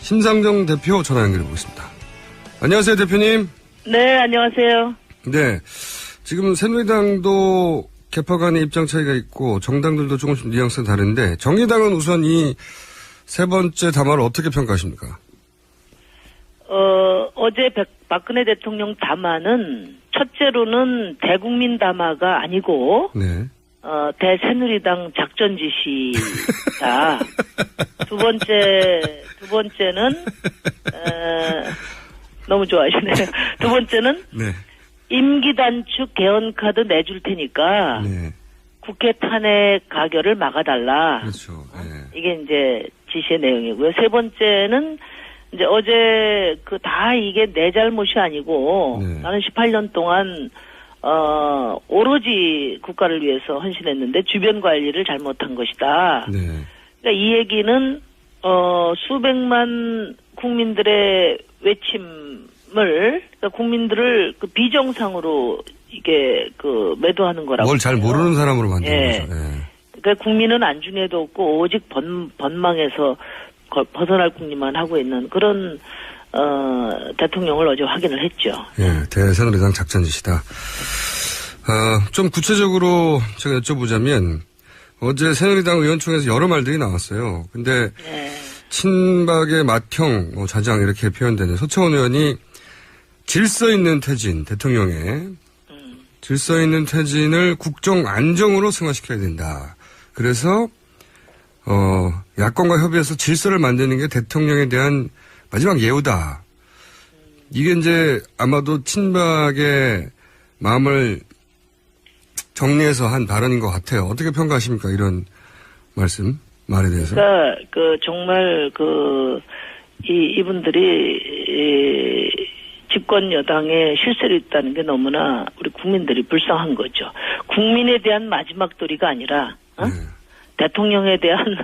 심상정 대표 전화 연결해 보겠습니다. 안녕하세요, 대표님. 네, 안녕하세요. 네. 지금 새누리당도 개파 간의 입장 차이가 있고 정당들도 조금씩 뉘앙스가 다른데 정의당은 우선 이 세 번째 담화를 어떻게 평가하십니까? 어제 박근혜 대통령 담화는 첫째로는 대국민 담화가 아니고 네. 대새누리당 작전 지시다. 두 번째는 너무 좋아하시네요. 두 번째는 네. 임기 단축 개헌 카드 내줄 테니까 네. 국회 탄핵 가결을 막아달라. 그렇죠. 네. 이게 이제 지시의 내용이고요. 세 번째는 이제 어제 다 이게 내 잘못이 아니고 네. 나는 18년 동안 오로지 국가를 위해서 헌신했는데 주변 관리를 잘못한 것이다. 네. 그러니까 이 얘기는 수백만 국민들의 외침을 그러니까 국민들을 비정상으로 이게 매도하는 거라고. 뭘 잘 모르는 사람으로 만드는 예. 거죠. 예. 그러니까 국민은 안중에도 없고 오직 번망에서 벗어날 국리만 하고 있는 그런 대통령을 어제 확인을 했죠. 예, 대새누리당 작전 지시다. 좀 구체적으로 제가 여쭤보자면 어제 새누리당 의원총회에서 여러 말들이 나왔어요. 근데 네. 친박의 맏형 좌장 이렇게 표현되는 서채원 의원이 질서 있는 퇴진, 대통령의 질서 있는 퇴진을 국정 안정으로 승화시켜야 된다. 그래서 야권과 협의해서 질서를 만드는 게 대통령에 대한 마지막 예우다. 이게 이제 아마도 친박의 마음을 정리해서 한 발언인 것 같아요. 어떻게 평가하십니까? 이런 말에 대해서. 그러니까 정말 이분들이 집권 여당에 실세로 있다는 게 너무나 우리 국민들이 불쌍한 거죠. 국민에 대한 마지막 도리가 아니라 네. 대통령에 대한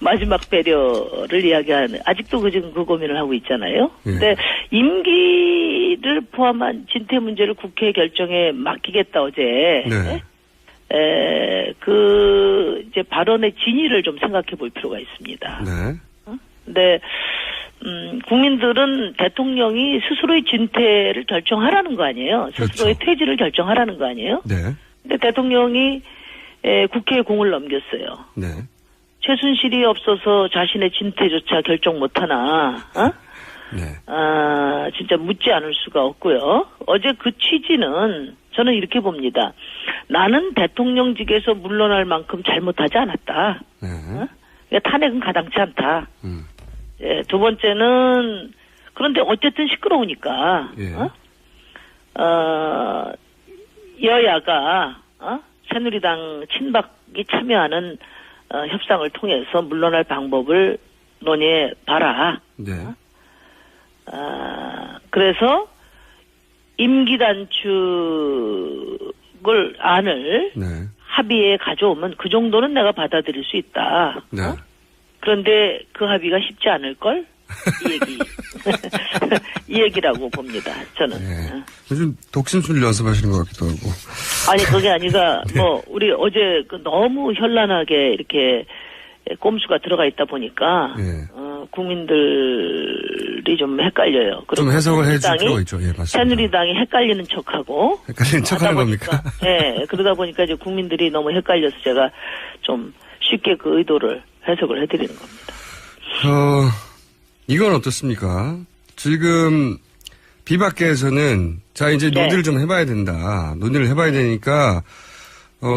마지막 배려를 이야기하는 아직도 지금 그 고민을 하고 있잖아요. 네. 근데 임기를 포함한 진퇴 문제를 국회 결정에 맡기겠다 어제. 네. 이제 발언의 진위를 좀 생각해 볼 필요가 있습니다. 네. 근데 국민들은 대통령이 스스로의 진퇴를 결정하라는 거 아니에요. 스스로의 그렇죠. 퇴진을 결정하라는 거 아니에요. 네. 근데 대통령이 국회에 공을 넘겼어요. 네. 최순실이 없어서 자신의 진퇴조차 결정 못하나, 네. 진짜 묻지 않을 수가 없고요. 어제 그 취지는 저는 이렇게 봅니다. 나는 대통령직에서 물러날 만큼 잘못하지 않았다. 네. 그러니까 탄핵은 가당치 않다. 예, 두 번째는 그런데 어쨌든 시끄러우니까 예. 여야가 새누리당 친박이 참여하는 협상을 통해서 물러날 방법을 논의해 봐라. 네. 그래서 임기 단축을 네. 합의에 가져오면 그 정도는 내가 받아들일 수 있다. 네. 그런데 그 합의가 쉽지 않을걸? 이 얘기. 이 얘기라고 봅니다, 저는. 네. 요즘 독심술 연습하시는 것 같기도 하고. 아니, 그게 아니라, 네. 우리 어제 너무 현란하게 이렇게 꼼수가 들어가 있다 보니까, 네. 국민들이 좀 헷갈려요. 좀 해석을 해줄 필요가 있죠. 예, 맞습니다. 새누리당이 헷갈리는 척하고. 헷갈리는 척하는 겁니까? 네, 그러다 보니까 이제 국민들이 너무 헷갈려서 제가 좀 쉽게 그 의도를 해석을 해드리는 겁니다. 이건 어떻습니까? 지금 비박계에서는 자 이제 네. 논의를 좀 해봐야 된다. 논의를 해봐야 되니까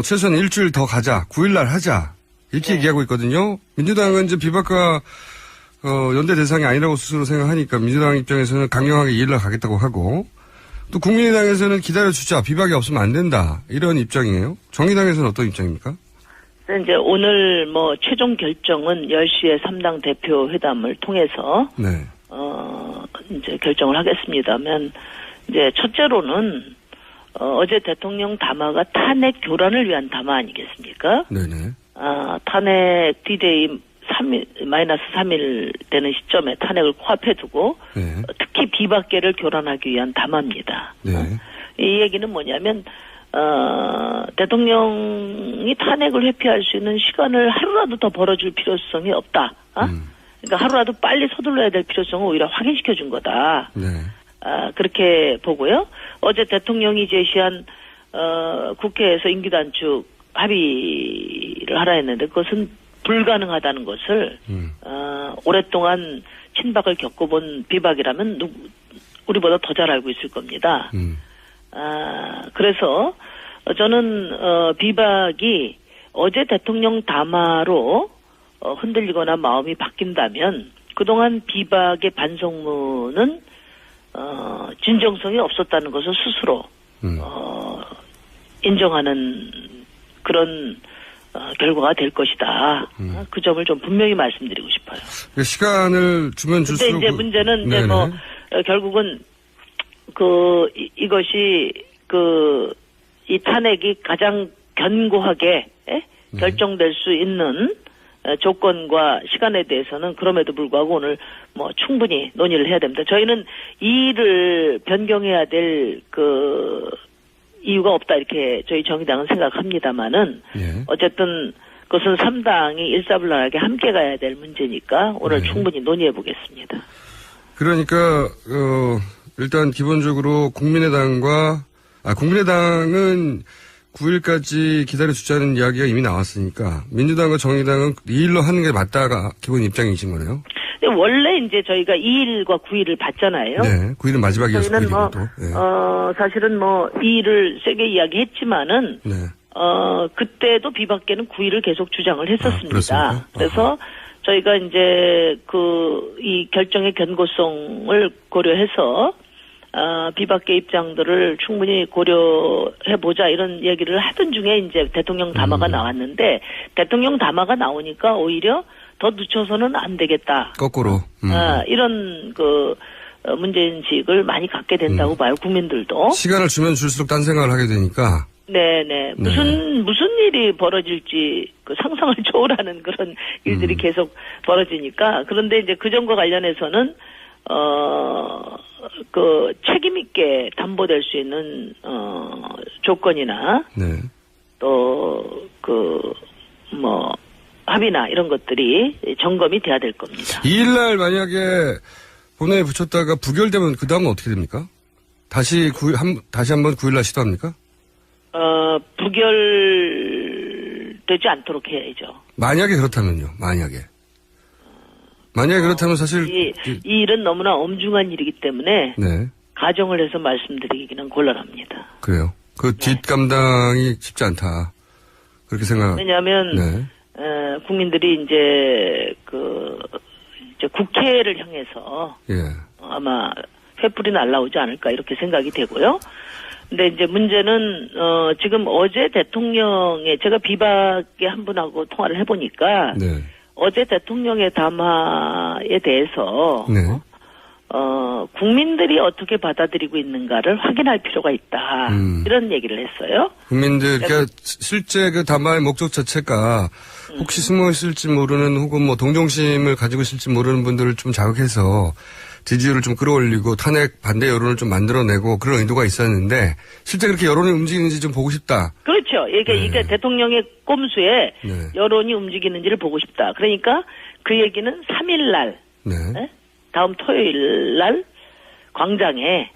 최소한 일주일 더 가자. 9일날 하자. 이렇게 네. 얘기하고 있거든요. 민주당은 이제 비박과 연대 대상이 아니라고 스스로 생각하니까 민주당 입장에서는 강경하게 2일날 가겠다고 하고 또 국민의당에서는 기다려주자. 비박이 없으면 안 된다. 이런 입장이에요. 정의당에서는 어떤 입장입니까? 이제 오늘 최종 결정은 10시에 3당 대표 회담을 통해서 네. 이제 결정을 하겠습니다만 이제 첫째로는 어제 대통령 담화가 탄핵 교란을 위한 담화 아니겠습니까? 네네. 탄핵 D-Day -3일 되는 시점에 탄핵을 코앞에 두고 네. 특히 비박계를 교란하기 위한 담화입니다. 네. 이 얘기는 뭐냐면 대통령이 탄핵을 회피할 수 있는 시간을 하루라도 더 벌어줄 필요성이 없다. 그러니까 하루라도 빨리 서둘러야 될 필요성을 오히려 확인시켜 준 거다. 네. 그렇게 보고요. 어제 대통령이 제시한 국회에서 임기 단축 합의를 하라 했는데 그것은 불가능하다는 것을 오랫동안 친박을 겪어본 비박이라면 우리보다 더 잘 알고 있을 겁니다. 그래서 저는 비박이 어제 대통령 담화로 흔들리거나 마음이 바뀐다면 그동안 비박의 반성문은 진정성이 없었다는 것을 스스로 인정하는 그런 결과가 될 것이다. 그 점을 좀 분명히 말씀드리고 싶어요. 시간을 주면 줄수록. 근데 이제 문제는 이제 뭐 결국은 이것이 이 탄핵이 가장 견고하게 결정될 수 있는 조건과 시간에 대해서는 그럼에도 불구하고 오늘 뭐 충분히 논의를 해야 됩니다. 저희는 이 일을 변경해야 될 이유가 없다 이렇게 저희 정의당은 생각합니다만은 어쨌든 그것은 3당이 일사불란하게 함께 가야 될 문제니까 오늘 충분히 논의해 보겠습니다. 그러니까 일단 기본적으로 국민의당은 9일까지 기다려주자는 이야기가 이미 나왔으니까 민주당과 정의당은 2일로 하는 게 맞다가 기본 입장이신 거네요. 원래 이제 저희가 2일과 9일을 봤잖아요. 네, 9일은 마지막이었어요. 저희는 사실은 2일을 세게 이야기했지만은 그때도 비박계는 9일을 계속 주장을 했었습니다. 그래서 저희가 이제 이 결정의 견고성을 고려해서 비박계 입장들을 충분히 고려해보자 이런 얘기를 하던 중에 이제 대통령 담화가 나왔는데 대통령 담화가 나오니까 오히려 더 늦춰서는 안 되겠다. 거꾸로. 이런 문제인식을 많이 갖게 된다고 봐요. 국민들도. 시간을 주면 줄수록 딴 생각을 하게 되니까. 네네. 무슨 일이 벌어질지 상상을 초월하는 그런 일들이 계속 벌어지니까. 그런데 이제 그 점과 관련해서는 책임 있게 담보될 수 있는 조건이나 또 합의나 이런 것들이 점검이 돼야 될 겁니다. 2일날 만약에 본회의에 붙였다가 부결되면 그 다음은 어떻게 됩니까? 다시 한번 9일날 시도합니까? 부결되지 않도록 해야죠. 만약에 그렇다면요. 만약에 그렇다면 사실 이 일은 너무나 엄중한 일이기 때문에 네. 가정을 해서 말씀드리기는 곤란합니다. 그래요. 뒷감당이 쉽지 않다. 그렇게 생각. 왜냐하면 국민들이 이제 국회를 향해서 아마 횃불이 날라오지 않을까 이렇게 생각이 되고요. 근데 이제 문제는 지금 어제 대통령의 제가 비박의 한 분하고 통화를 해보니까 어제 대통령의 담화에 대해서 국민들이 어떻게 받아들이고 있는가를 확인할 필요가 있다. 이런 얘기를 했어요. 그러니까 실제 그 담화의 목적 자체가 혹시 숨어 있을지 모르는 혹은 동정심을 가지고 있을지 모르는 분들을 좀 자극해서 지지율을 좀 끌어올리고 탄핵 반대 여론을 좀 만들어내고 그런 의도가 있었는데 실제 그렇게 여론이 움직이는지 좀 보고 싶다. 그렇죠. 이게 대통령의 꼼수에 여론이 움직이는지를 보고 싶다. 그러니까 그 얘기는 3일 날 다음 토요일 날 광장에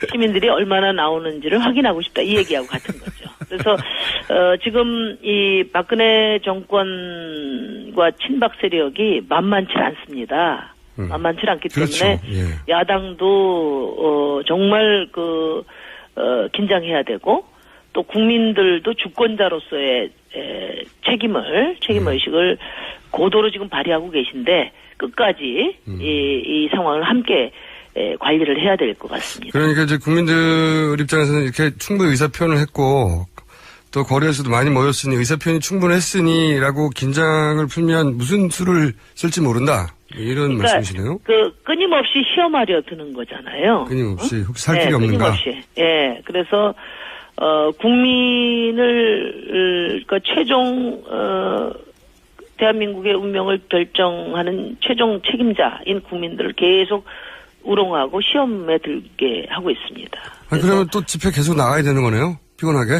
시민들이 얼마나 나오는지를 확인하고 싶다. 이 얘기하고 같은 거죠. 그래서 지금 이 박근혜 정권과 친박 세력이 만만치 않습니다. 만만치 않기 때문에 야당도 정말 긴장해야 되고 또 국민들도 주권자로서의 책임의식을 고도로 지금 발휘하고 계신데 끝까지 이 상황을 함께 관리를 해야 될 것 같습니다. 그러니까 이제 국민들 입장에서는 이렇게 충분히 의사표현을 했고 또 거리에서도 많이 모였으니 의사표현이 충분했으니라고 긴장을 풀면 무슨 수를 쓸지 모른다. 이런 말씀이시네요. 끊임없이 시험하려 드는 거잖아요. 끊임없이 혹시 살 길이 없는가? 끊임없이. 그래서 국민을 최종 대한민국의 운명을 결정하는 최종 책임자인 국민들을 계속 우롱하고 시험에 들게 하고 있습니다. 그러면 또 집회 계속 나가야 되는 거네요? 피곤하게?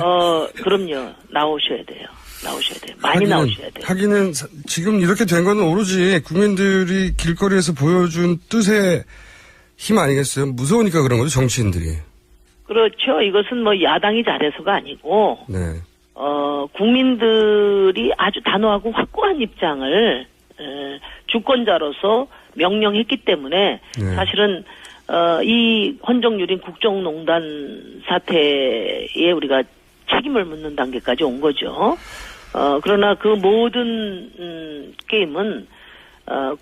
그럼요. 나오셔야 돼요. 나오셔야 돼요. 많이 나오셔야 돼요. 하기는 지금 이렇게 된 거는 오로지 국민들이 길거리에서 보여준 뜻의 힘 아니겠어요? 무서우니까 그런 거죠, 정치인들이. 그렇죠. 이것은 뭐 야당이 잘해서가 아니고, 네. 국민들이 아주 단호하고 확고한 입장을 주권자로서 명령했기 때문에 네. 사실은 이 헌정유린 국정농단 사태에 우리가 책임을 묻는 단계까지 온 거죠. 그러나 그 모든 게임은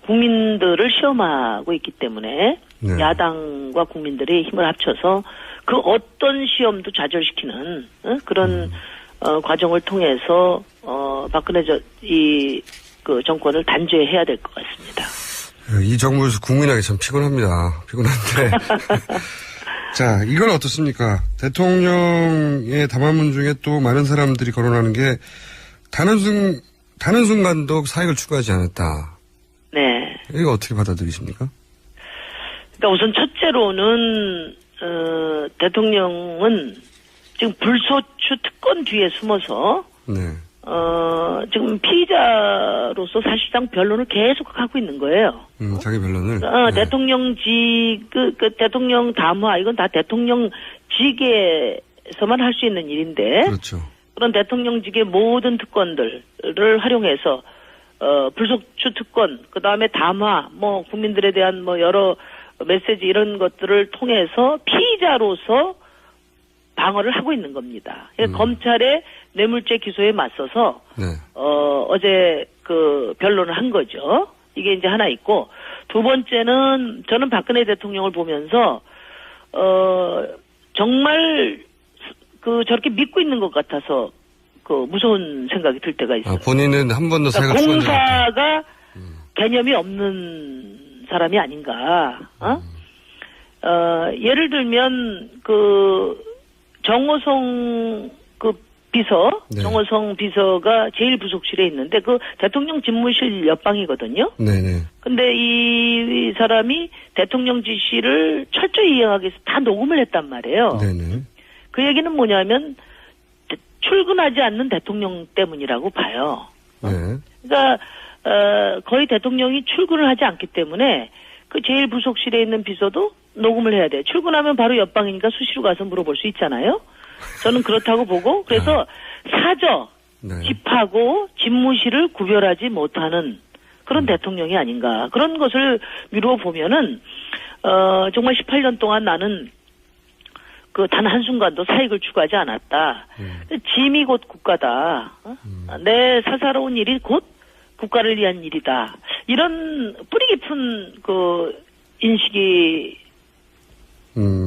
국민들을 시험하고 있기 때문에 네. 야당과 국민들의 힘을 합쳐서 그 어떤 시험도 좌절시키는 그런 과정을 통해서 박근혜 그 정권을 단죄해야 될 것 같습니다. 이 정부에서 국민에게 참 피곤합니다. 피곤한데. 자, 이건 어떻습니까? 대통령의 담화문 중에 또 많은 사람들이 거론하는 게 단한 순간도 사익을 추구하지 않았다. 네. 이거 어떻게 받아들이십니까? 그러니까 우선 첫째로는 대통령은 지금 불소추 특권 뒤에 숨어서 네. 지금 피의자로서 사실상 변론을 계속 하고 있는 거예요. 자기 변론을. 네. 대통령직, 그 대통령 담화, 이건 다 대통령직에서만 할 수 있는 일인데. 그렇죠. 그런 대통령직의 모든 특권들을 활용해서, 불소추 특권, 그 다음에 담화, 뭐, 국민들에 대한 뭐, 여러 메시지 이런 것들을 통해서 피의자로서 방어를 하고 있는 겁니다. 검찰의 뇌물죄 기소에 맞서서 네. 어제 그 변론을 한 거죠. 이게 이제 하나 있고, 두 번째는 저는 박근혜 대통령을 보면서 정말 그 저렇게 믿고 있는 것 같아서 그 무서운 생각이 들 때가 있어요. 본인은 한 번도 그러니까 사익을 추구한 적이 없다. 공사가 개념이 없는 사람이 아닌가. 예를 들면 그 정호성 그 비서, 네. 정호성 비서가 제1부속실에 있는데 그 대통령 집무실 옆방이거든요. 네네. 근데 이 사람이 대통령 지시를 철저히 이행하기 위해서 다 녹음을 했단 말이에요. 네네. 그 얘기는 뭐냐면 출근하지 않는 대통령 때문이라고 봐요. 네. 그러니까 거의 대통령이 출근을 하지 않기 때문에 그 제1부속실에 있는 비서도 녹음을 해야 돼요. 출근하면 바로 옆방이니까 수시로 가서 물어볼 수 있잖아요. 저는 그렇다고 보고 그래서 사저, 네. 집하고 집무실을 구별하지 못하는 그런 대통령이 아닌가. 그런 것을 미루어 보면은 정말 18년 동안 나는 그 단 한순간도 사익을 추구하지 않았다. 짐이 곧 국가다. 내 사사로운 일이 곧 국가를 위한 일이다. 이런 뿌리 깊은 그 인식이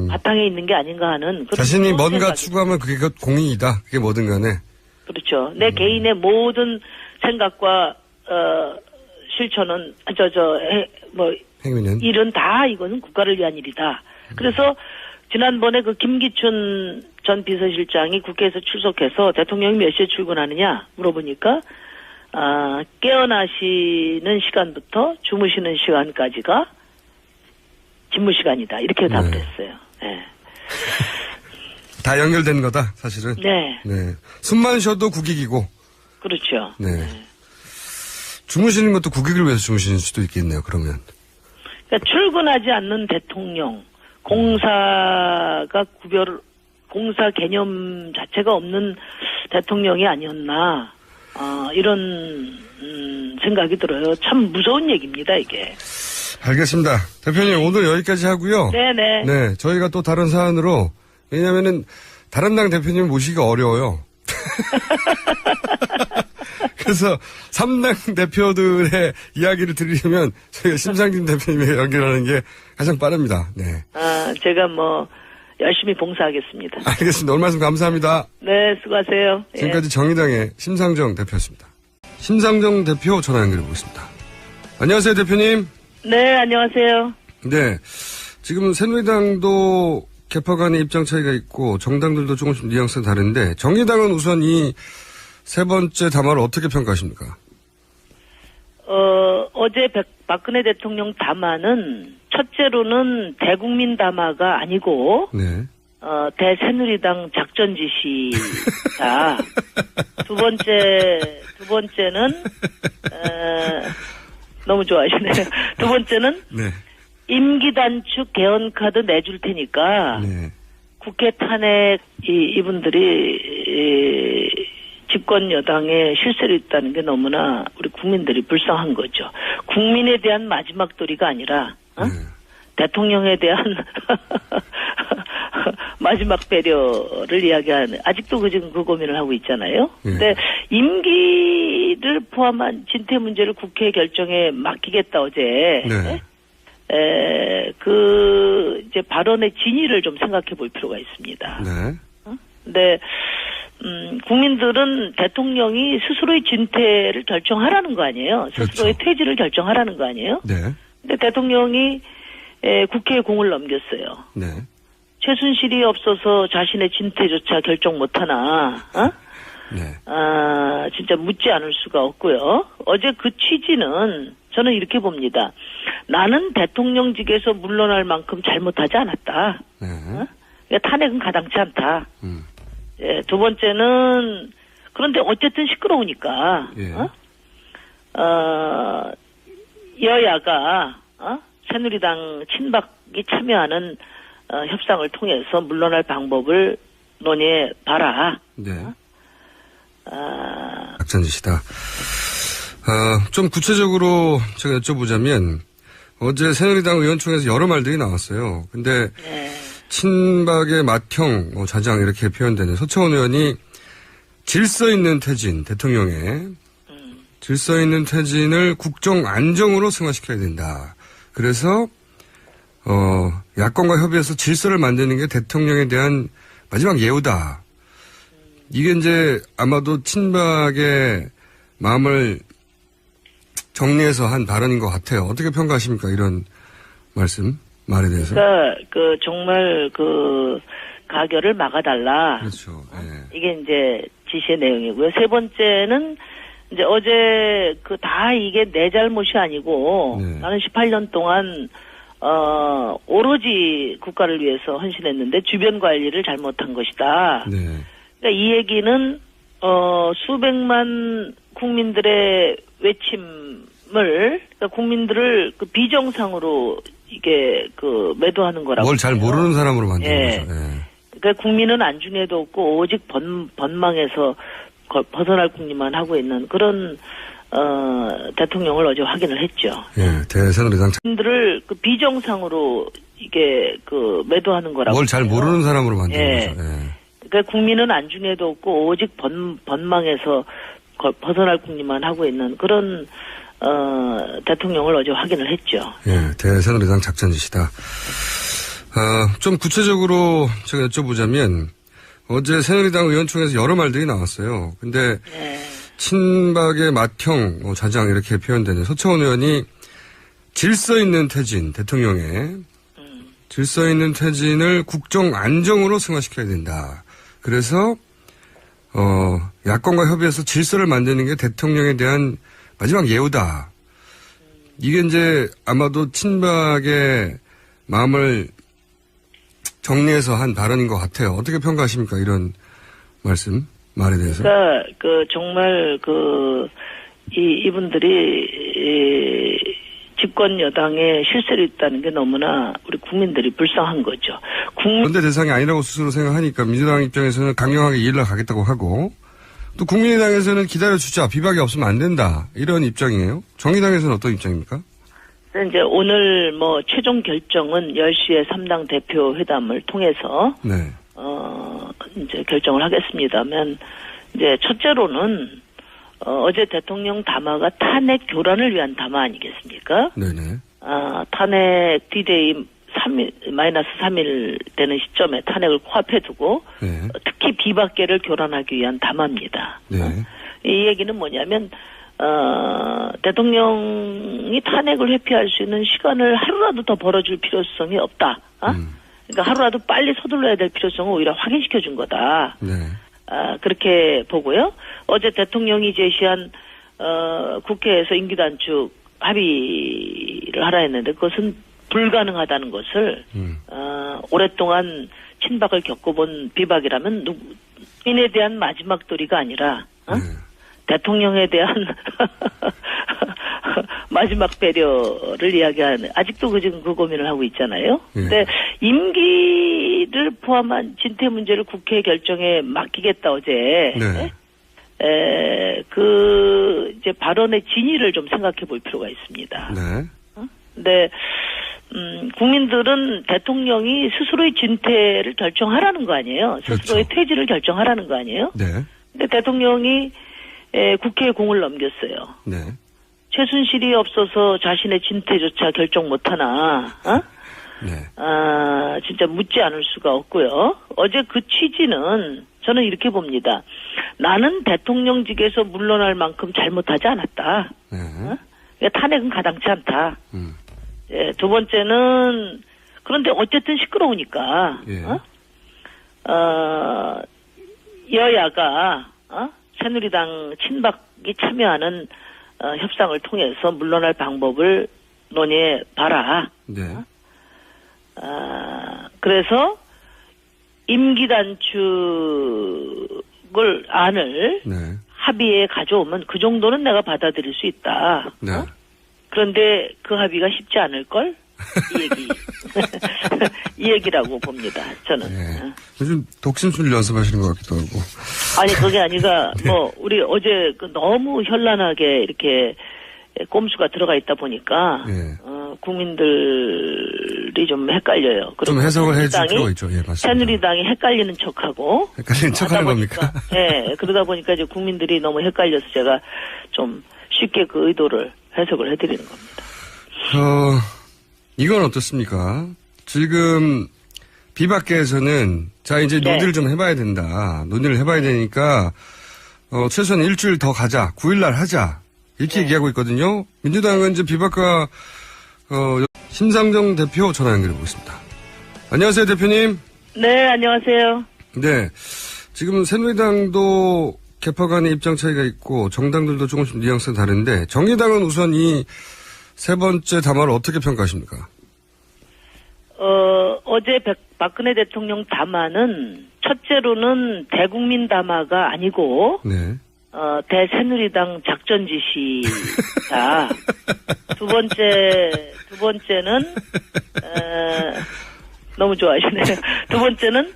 바탕에 있는 게 아닌가 하는 그런 자신이 뭔가 생각이. 추구하면 그게 공익이다. 그게 뭐든 간에. 그렇죠. 내 개인의 모든 생각과 실천은 행위는. 일은 다 이거는 국가를 위한 일이다. 그래서 지난번에 그 김기춘 전 비서실장이 국회에서 출석해서 대통령이 몇 시에 출근하느냐 물어보니까 깨어나시는 시간부터 주무시는 시간까지가 집무 시간이다. 이렇게 답을 했어요. 네. 다 연결된 거다, 사실은. 네. 네. 숨만 쉬어도 국익이고. 그렇죠. 네. 주무시는 것도 국익을 위해서 주무시는 수도 있겠네요, 그러면. 그러니까 출근하지 않는 대통령, 공사 개념 자체가 없는 대통령이 아니었나, 이런, 생각이 들어요. 참 무서운 얘기입니다, 이게. 알겠습니다. 대표님, 오늘 여기까지 하고요. 네네. 네. 저희가 또 다른 사안으로, 왜냐면은, 다른 당 대표님 모시기가 어려워요. 그래서 3당 대표들의 이야기를 들으려면 저희가 심상진 대표님에 연결하는 게 가장 빠릅니다. 네. 제가 열심히 봉사하겠습니다. 알겠습니다. 오늘 말씀 감사합니다. 네, 수고하세요. 지금까지 정의당의 심상정 대표였습니다. 심상정 대표 전화 연결해 보겠습니다. 안녕하세요, 대표님. 네, 안녕하세요. 네. 지금 새누리당도 개파간의 입장 차이가 있고 정당들도 조금씩 뉘앙스가 다른데 정의당은 우선 이 세 번째 담화를 어떻게 평가하십니까? 어제 박근혜 대통령 담화는 첫째로는 대국민 담화가 아니고 네. 대새누리당 작전 지시다. 두 번째는, 너무 좋아하시네요. 두 번째는, 네. 임기 단축 개헌 카드 내줄 테니까, 네. 국회 탄핵, 이분들이, 집권 여당에 실세로 있다는 게 너무나 우리 국민들이 불쌍한 거죠. 국민에 대한 마지막 도리가 아니라, 네. 대통령에 대한 마지막 배려를 이야기하는, 아직도 지금 그 고민을 하고 있잖아요. 예. 근데 임기를 포함한 진퇴 문제를 국회 결정에 맡기겠다 어제. 네. 이제 발언의 진위를 좀 생각해 볼 필요가 있습니다. 네. 근데, 국민들은 대통령이 스스로의 진퇴를 결정하라는 거 아니에요? 스스로의 그렇죠. 퇴지를 결정하라는 거 아니에요? 네. 근데 대통령이 국회에 공을 넘겼어요. 네. 최순실이 없어서 자신의 진퇴조차 결정 못하나, 네. 진짜 묻지 않을 수가 없고요. 어제 그 취지는 저는 이렇게 봅니다. 나는 대통령직에서 물러날 만큼 잘못하지 않았다. 네. 그러니까 탄핵은 가당치 않다. 예, 두 번째는, 그런데 어쨌든 시끄러우니까, 예. 여야가, 새누리당 친박이 참여하는 협상을 통해서 물러날 방법을 논의해 봐라. 네. 작전 지시다. 좀 구체적으로 제가 여쭤보자면 어제 새누리당 의원총회에서 여러 말들이 나왔어요. 근데 네. 친박의 맏형 좌장 이렇게 표현되는 서채원 의원이 질서 있는 퇴진, 대통령의 질서 있는 퇴진을 국정 안정으로 승화시켜야 된다. 그래서 야권과 협의해서 질서를 만드는 게 대통령에 대한 마지막 예우다. 이게 이제 아마도 친박의 마음을 정리해서 한 발언인 것 같아요. 어떻게 평가하십니까? 이런 말에 대해서. 그러니까 정말 가결을 막아달라. 그렇죠. 예. 이게 이제 지시의 내용이고요. 세 번째는 이제 어제 다 이게 내 잘못이 아니고 네. 나는 18년 동안 오로지 국가를 위해서 헌신했는데 주변 관리를 잘못한 것이다. 네. 그러니까 이 얘기는 수백만 국민들의 외침을, 그러니까 국민들을 비정상으로 이게 매도하는 거라고. 뭘 잘 모르는 사람으로 만드는 예. 거죠. 예. 그러니까 국민은 안중에도 없고 오직 번망에서 벗어날 국리만 하고 있는 그런 대통령을 어제 확인을 했죠. 예. 대새누리당 국민들을 비정상으로 이게 매도하는 거라고. 뭘 잘 모르는 사람으로 만드는 예. 거죠. 예. 그러니까 국민은 안중에도 없고 오직 번망에서 벗어날 국리만 하고 있는 그런 대통령을 어제 확인을 했죠. 예. 대새누리당 작전 지시다. 좀 구체적으로 제가 여쭤보자면 어제 새누리당 의원총회에서 여러 말들이 나왔어요. 근데 네. 친박의 맏형 좌장 이렇게 표현되는 서채원 의원이 질서 있는 퇴진, 대통령의 질서 있는 퇴진을 국정 안정으로 승화시켜야 된다. 그래서 야권과 협의해서 질서를 만드는 게 대통령에 대한 마지막 예우다. 이게 이제 아마도 친박의 마음을 정리해서 한 발언인 것 같아요. 어떻게 평가하십니까? 이런 말에 대해서. 그러니까 정말 이분들이 집권 여당에 실세로 있다는 게 너무나 우리 국민들이 불쌍한 거죠. 그런데 대상이 아니라고 스스로 생각하니까 민주당 입장에서는 강경하게 이일러 가겠다고 하고 또 국민의당에서는 기다려주자. 비박이 없으면 안 된다. 이런 입장이에요. 정의당에서는 어떤 입장입니까? 이제 오늘 최종 결정은 10시에 3당 대표 회담을 통해서 네. 이제 결정을 하겠습니다만 이제 첫째로는 어제 대통령 담화가 탄핵 교란을 위한 담화 아니겠습니까? 네네. 탄핵 D-Day -3일 되는 시점에 탄핵을 코앞에 두고 네. 특히 비박계를 교란하기 위한 담화입니다. 네. 이 얘기는 뭐냐면 대통령이 탄핵을 회피할 수 있는 시간을 하루라도 더 벌어줄 필요성이 없다. 그러니까 하루라도 빨리 서둘러야 될 필요성을 오히려 확인시켜 준 거다. 네. 그렇게 보고요. 어제 대통령이 제시한 국회에서 임기 단축 합의를 하라 했는데 그것은 불가능하다는 것을 오랫동안 친박을 겪어본 비박이라면 누구인에 대한 마지막 도리가 아니라 대통령에 대한 마지막 배려를 이야기하는, 아직도 지금 그 고민을 하고 있잖아요. 근데 임기를 포함한 진퇴 문제를 국회 결정에 맡기겠다 어제. 이제 발언의 진위를 좀 생각해 볼 필요가 있습니다. 근데 국민들은 대통령이 스스로의 진퇴를 결정하라는 거 아니에요. 스스로의 퇴진을 결정하라는 거 아니에요. 근데 대통령이 국회에 공을 넘겼어요. 최순실이 없어서 자신의 진퇴조차 결정 못하나, 진짜 묻지 않을 수가 없고요. 어제 그 취지는 저는 이렇게 봅니다. 나는 대통령직에서 물러날 만큼 잘못하지 않았다. 탄핵은 가당치 않다. 두 번째는, 그런데 어쨌든 시끄러우니까, 여야가, 새누리당 친박이 참여하는 협상을 통해서 물러날 방법을 논의해 봐라. 그래서 임기 단축을 안을 합의에 가져오면 그 정도는 내가 받아들일 수 있다. 그런데 그 합의가 쉽지 않을 걸? 이 얘기. 이 얘기라고 봅니다. 저는. 요즘 독심술 연습하시는 것 같기도 하고. 아니 그게 아니라 우리 어제 너무 현란하게 이렇게 꼼수가 들어가 있다 보니까 국민들이 좀 헷갈려요. 좀 해석을 해줄 필요가 있죠. 맞습니다. 새누리당이 헷갈리는 척하고. 헷갈리는 척하는 겁니까? 그러다 보니까 이제 국민들이 너무 헷갈려서 제가 좀 쉽게 그 의도를 해석을 해드리는 겁니다. 이건 어떻습니까? 지금 비박계에서는 이제 논의를 좀 해봐야 된다. 논의를 해봐야 되니까 최소한 일주일 더 가자. 9일날 하자. 이렇게 얘기하고 있거든요. 민주당은 이제 비박과 심상정 대표 전화 연결해 보겠습니다. 안녕하세요, 대표님. 네, 안녕하세요. 네, 지금 새누리당도 개파 간의 입장 차이가 있고 정당들도 조금씩 뉘앙스가 다른데 정의당은 우선 이 세 번째 담화를 어떻게 평가하십니까? 어제 박근혜 대통령 담화는 첫째로는 대국민 담화가 아니고 대새누리당 작전 지시다. 두 번째는 너무 좋아하시네요. 두 번째는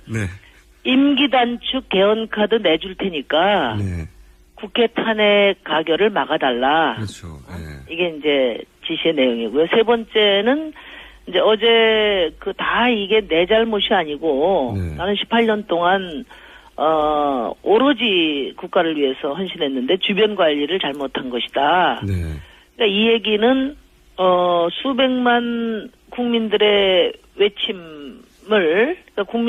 임기 단축 개헌 카드 내줄 테니까 국회 탄핵 가결을 막아달라. 그렇죠. 이게 이제 지시의 내용이고요. 세 번째는 이제 어제 다 이게 내 잘못이 아니고 나는 18년 동안 오로지 국가를 위해서 헌신했는데 주변 관리를 잘못한 것이다. 그러니까 이 얘기는 수백만 국민들의 외침을, 그러니까 국민